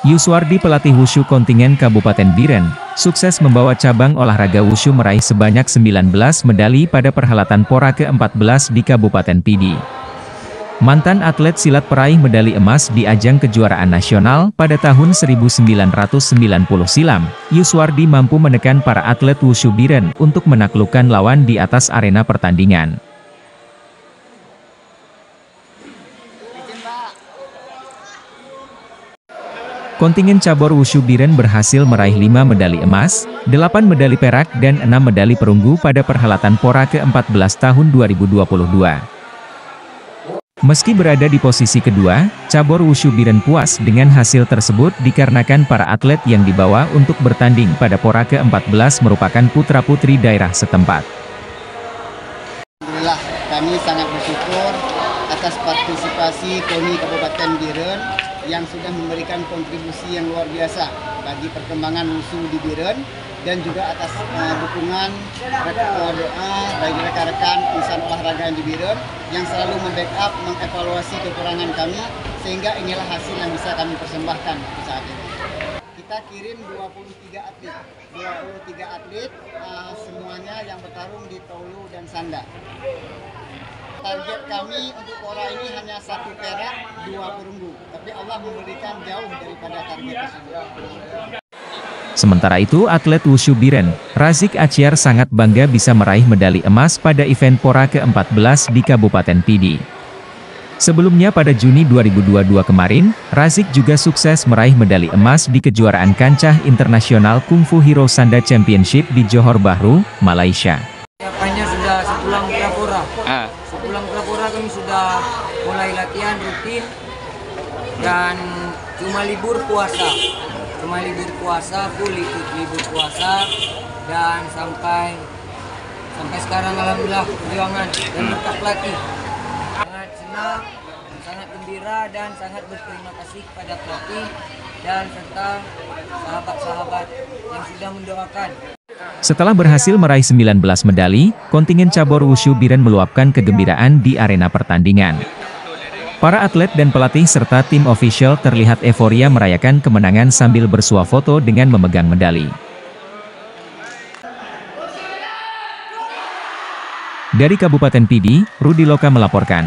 Yuswardi, pelatih wushu kontingen Kabupaten Biren, sukses membawa cabang olahraga wushu meraih sebanyak 19 medali pada perhelatan PORA ke-14 di Kabupaten Pidi. Mantan atlet silat peraih medali emas di ajang kejuaraan nasional pada tahun 1990 silam, Yuswardi mampu menekan para atlet wushu Biren untuk menaklukkan lawan di atas arena pertandingan. Kontingen cabur wushu Biren berhasil meraih 5 medali emas, 8 medali perak dan 6 medali perunggu pada perhelatan PORA ke-14 tahun 2022. Meski berada di posisi kedua, cabur wushu Biren puas dengan hasil tersebut dikarenakan para atlet yang dibawa untuk bertanding pada PORA ke-14 merupakan putra-putri daerah setempat. Alhamdulillah, kami sangat bersyukur atas partisipasi KONI Kabupaten Biren yang sudah memberikan kontribusi yang luar biasa bagi perkembangan wushu di Biren, dan juga atas dukungan doa bagi rekan-rekan insan olahraga di Biren yang selalu membackup, mengevaluasi kekurangan kami, sehingga inilah hasil yang bisa kami persembahkan saat ini. Kita kirim 23 atlet, semuanya yang bertarung di Tolu dan Sanda. Target kami untuk PORA ini hanya 1 perak, 2 perunggu, tapi Allah memberikan jauh daripada target tersebut. Sementara itu, atlet wushu Biren, Razik Achiar sangat bangga bisa meraih medali emas pada event PORA ke-14 di Kabupaten Pidi. Sebelumnya pada Juni 2022 kemarin, Razik juga sukses meraih medali emas di kejuaraan kancah internasional Kung Fu Hero Sanda Championship di Johor Bahru, Malaysia. Persiapannya sudah sepulang pra-PORA. Sepulang pra-PORA kami sudah mulai latihan rutin dan cuma libur puasa. Full ikut libur puasa, dan sampai sekarang alhamdulillah perjuangan dan berkat pelatih. Sangat senang, sangat gembira dan sangat berterima kasih kepada pelatih dan serta sahabat-sahabat yang sudah mendoakan. Setelah berhasil meraih 19 medali, kontingen cabur wushu Biren meluapkan kegembiraan di arena pertandingan. Para atlet dan pelatih serta tim ofisial terlihat euforia merayakan kemenangan sambil bersuah foto dengan memegang medali. Dari Kabupaten Pidi, Rudi Loka melaporkan.